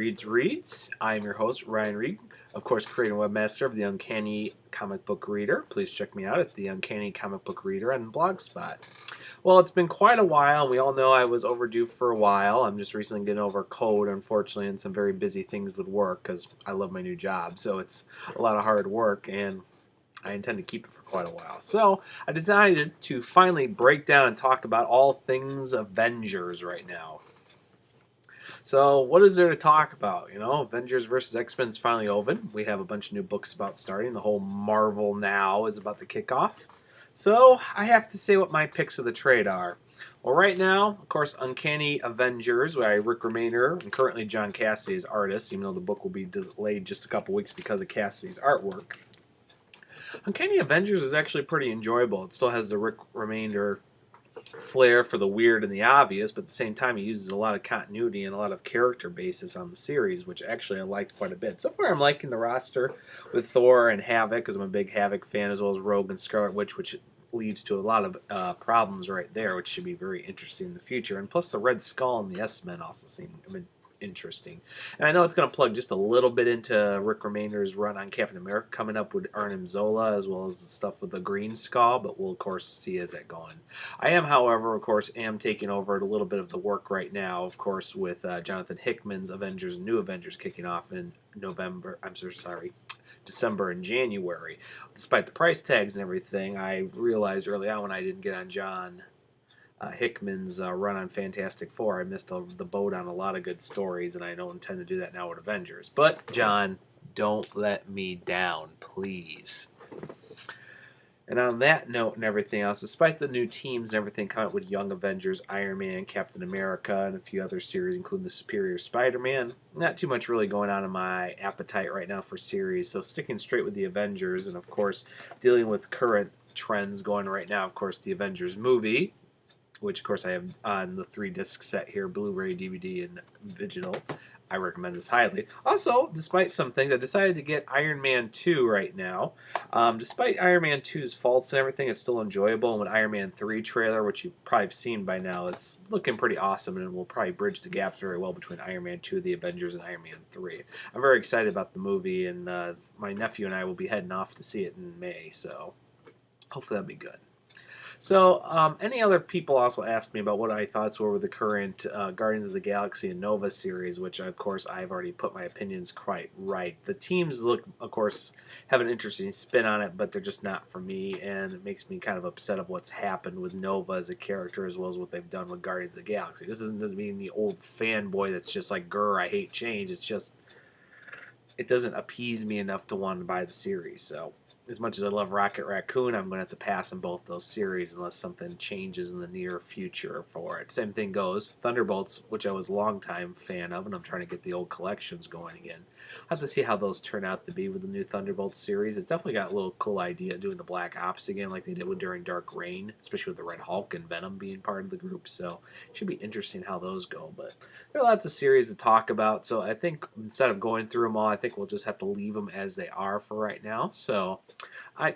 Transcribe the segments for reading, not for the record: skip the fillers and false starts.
Reads. I'm your host, Ryan Reed, of course, creator and webmaster of the Uncanny Comic Book Reader. Please check me out at the Uncanny Comic Book Reader on Blogspot. Well, it's been quite a while. We all know I was overdue for a while. I'm just recently getting over a cold, unfortunately, and some very busy things with work because I love my new job. So it's a lot of hard work, and I intend to keep it for quite a while. So I decided to finally break down and talk about all things Avengers right now. So what is there to talk about? Avengers versus X-Men is finally open. We have a bunch of new books about starting. The whole Marvel Now is about to kick off. So I have to say what my picks of the trade are. Well, right now, of course, Uncanny Avengers by Rick Remender and currently John Cassidy's artist, even though the book will be delayed just a couple weeks because of Cassidy's artwork. Uncanny Avengers is actually pretty enjoyable. It still has the Rick Remender flair for the weird and the obvious, but at the same time he uses a lot of continuity and a lot of character basis on the series, which actually I liked quite a bit. So far I'm liking the roster with Thor and Havoc, because I'm a big Havoc fan, as well as Rogue and Scarlet Witch, which leads to a lot of problems right there, which should be very interesting in the future. And plus the Red Skull and the S-Men also seem interesting. And I know it's going to plug just a little bit into Rick Remender's run on Captain America coming up with Arnim Zola, as well as the stuff with the Green Skull, but we'll of course see as that going. I am, however, of course, taking over a little bit of the work right now, of course, with Jonathan Hickman's Avengers, New Avengers kicking off in December and January. Despite the price tags and everything, I realized early on when I didn't get on John Hickman's run on Fantastic Four, I missed the boat on a lot of good stories, and I don't intend to do that now with Avengers. But, John, don't let me down, please. And on that note and everything else, despite the new teams and everything coming out with Young Avengers, Iron Man, Captain America, and a few other series, including the Superior Spider-Man, not too much really going on in my appetite right now for series. So sticking straight with the Avengers, and of course, dealing with current trends going right now, of course, the Avengers movie, which of course I have on the 3-disc set here, Blu-ray, DVD, and digital. I recommend this highly. Also, despite some things, I decided to get Iron Man 2 right now. Despite Iron Man 2's faults and everything, it's still enjoyable. And with Iron Man 3 trailer, which you've probably seen by now, it's looking pretty awesome, and will probably bridge the gaps very well between Iron Man 2, the Avengers, and Iron Man 3. I'm very excited about the movie, and my nephew and I will be heading off to see it in May, so hopefully that'll be good. So, any other people also asked me about what my thoughts were with the current Guardians of the Galaxy and Nova series, which, of course, I've already put my opinions quite right. The teams look, of course, have an interesting spin on it, but they're just not for me, and it makes me kind of upset of what's happened with Nova as a character, as well as what they've done with Guardians of the Galaxy. This doesn't mean the old fanboy that's just like, grr, I hate change. It's just, it doesn't appease me enough to want to buy the series, so as much as I love Rocket Raccoon, I'm going to have to pass on both those series unless something changes in the near future for it. Same thing goes. Thunderbolts, which I was a long-time fan of, and I'm trying to get the old collections going again. I'll have to see how those turn out to be with the new Thunderbolts series. It's definitely got a little cool idea doing the Black Ops again like they did during Dark Reign, especially with the Red Hulk and Venom being part of the group. So it should be interesting how those go. But there are lots of series to talk about. So I think instead of going through them all, I think we'll just have to leave them as they are for right now. So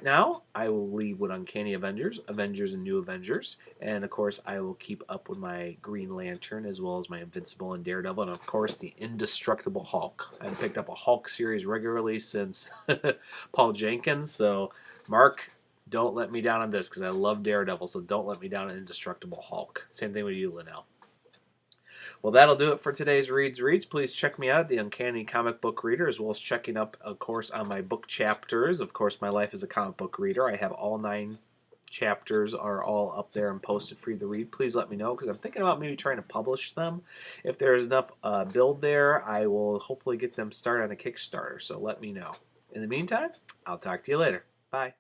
now I will leave with Uncanny Avengers, Avengers and New Avengers, and of course I will keep up with my Green Lantern as well as my Invincible and Daredevil, and of course the Indestructible Hulk. I've picked up a Hulk series regularly since Paul Jenkins, so Mark, don't let me down on this because I love Daredevil, so don't let me down on Indestructible Hulk. Same thing with you, Linnell. Well, that'll do it for today's Reads. Please check me out at the Uncanny Comic Book Reader, as well as checking up, of course, on my book chapters. Of course, my life as a comic book reader. I have all 9 chapters are all up there and posted for you to read. Please let me know, because I'm thinking about maybe trying to publish them. If there's enough build there, I will hopefully get them started on a Kickstarter, so let me know. In the meantime, I'll talk to you later. Bye.